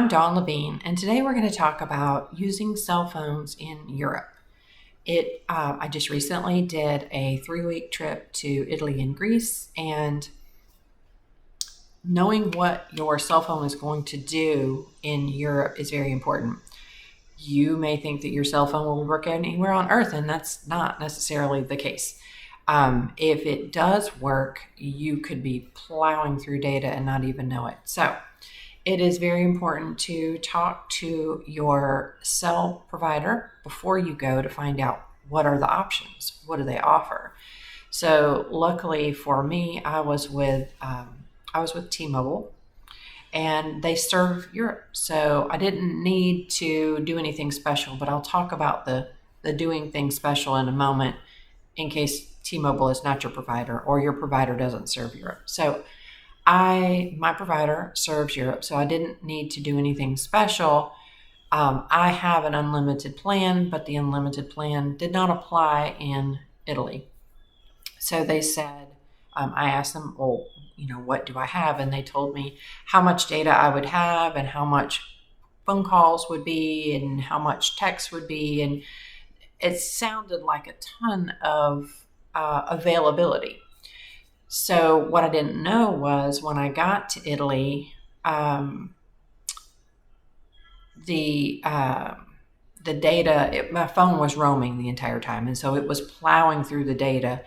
I'm Dawn Levine, and today we're going to talk about using cell phones in Europe. I just recently did a 3-week trip to Italy and Greece, and knowing what your cell phone is going to do in Europe is very important. You may think that your cell phone will work anywhere on Earth, and that's not necessarily the case. If it does work, you could be plowing through data and not even know it. So it is very important to talk to your cell provider before you go to find out what are the options, what do they offer. So luckily for me, I was with T-Mobile, and they serve Europe. So I didn't need to do anything special, but I'll talk about the doing things special in a moment in case T-Mobile is not your provider or your provider doesn't serve Europe. So my provider serves Europe, so I didn't need to do anything special. I have an unlimited plan, but the unlimited plan did not apply in Italy. So they said, I asked them, well, what do I have? And they told me how much data I would have and how much phone calls would be and how much text would be. And it sounded like a ton of availability. So what I didn't know was when I got to Italy, the data, my phone was roaming the entire time. And so it was plowing through the data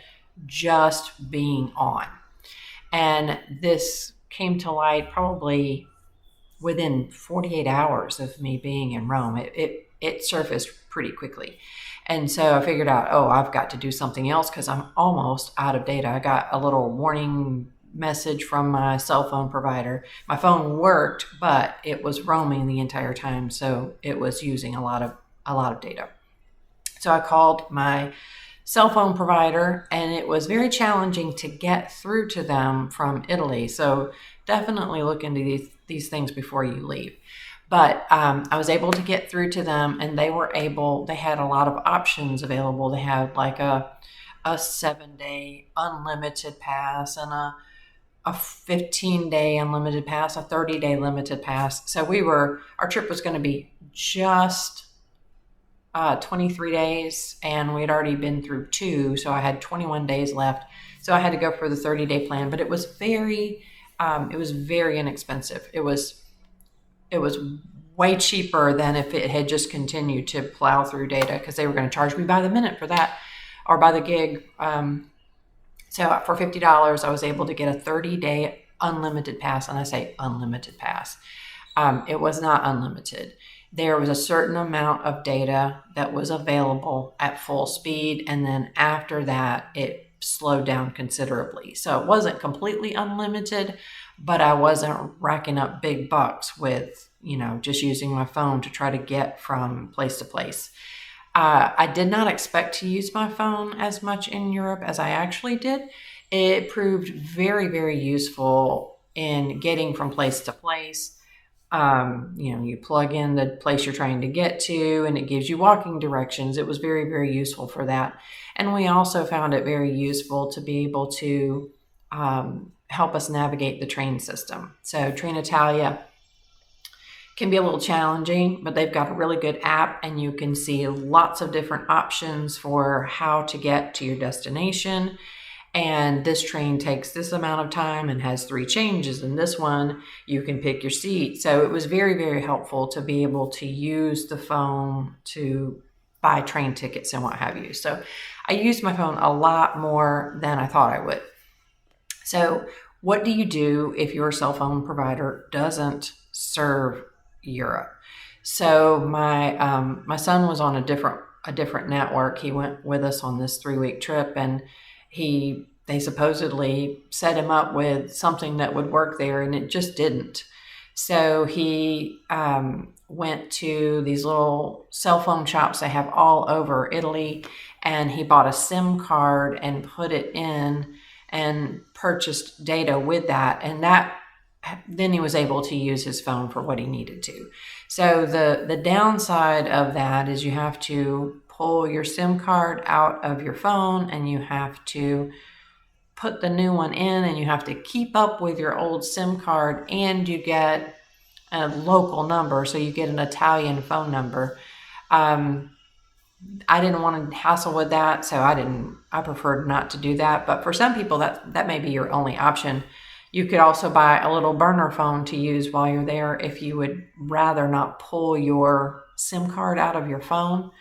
just being on. And this came to light probably within 48 hours of me being in Rome. It surfaced pretty quickly. And so I figured out, I've got to do something else because I'm almost out of data. I got a little warning message from my cell phone provider. My phone worked, but it was roaming the entire time, so it was using a lot of data. So I called my cell phone provider, and it was very challenging to get through to them from Italy. So definitely look into these things before you leave. But I was able to get through to them, and they had a lot of options available. They had like a 7-day unlimited pass and a 15-day unlimited pass, a 30-day limited pass. So our trip was going to be just 23 days, and we had already been through 2, so I had 21 days left. So I had to go for the 30-day plan, but it was very inexpensive. It was way cheaper than if it had just continued to plow through data, because they were going to charge me by the minute for that, or by the gig. So for $50, I was able to get a 30-day unlimited pass, and I say unlimited pass. It was not unlimited. There was a certain amount of data that was available at full speed, and then after that, it slowed down considerably. So it wasn't completely unlimited, but I wasn't racking up big bucks with, just using my phone to try to get from place to place. I did not expect to use my phone as much in Europe as I actually did. It proved very, very useful in getting from place to place. You plug in the place you're trying to get to, and it gives you walking directions. It was very, very useful for that. And we also found it very useful to be able to help us navigate the train system. So Trenitalia can be a little challenging, but they've got a really good app, and you can see lots of different options for how to get to your destination. And this train takes this amount of time and has 3 changes, and this one you can pick your seat. So it was very, very helpful to be able to use the phone to buy train tickets and what have you. So I used my phone a lot more than I thought I would. So what do you do if your cell phone provider doesn't serve Europe? So my son was on a different network. He went with us on this 3-week trip, and they supposedly set him up with something that would work there, and it just didn't. So he went to these little cell phone shops they have all over Italy, and he bought a SIM card and put it in and purchased data with that, and then he was able to use his phone for what he needed to. So the downside of that is you have to pull your SIM card out of your phone, and you have to put the new one in, and you have to keep up with your old SIM card, and you get a local number, so you get an Italian phone number. I didn't want to hassle with that, so I preferred not to do that. But for some people, that may be your only option. You could also buy a little burner phone to use while you're there if you would rather not pull your SIM card out of your phone.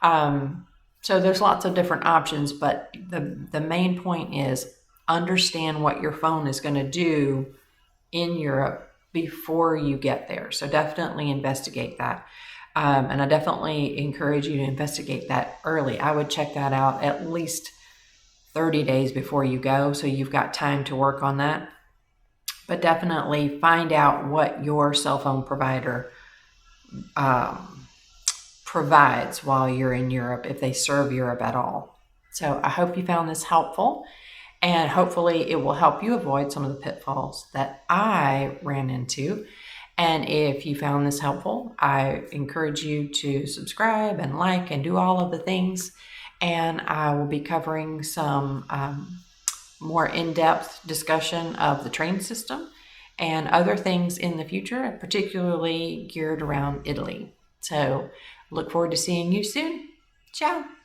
So there's lots of different options, but the main point is understand what your phone is going to do in Europe before you get there. So definitely investigate that. And I definitely encourage you to investigate that early. I would check that out at least 30 days before you go, so you've got time to work on that. But definitely find out what your cell phone provider provides while you're in Europe, if they serve Europe at all. So I hope you found this helpful, and hopefully it will help you avoid some of the pitfalls that I ran into. And if you found this helpful, I encourage you to subscribe and like and do all of the things. And I will be covering some more in-depth discussion of the train system and other things in the future, particularly geared around Italy. So look forward to seeing you soon. Ciao.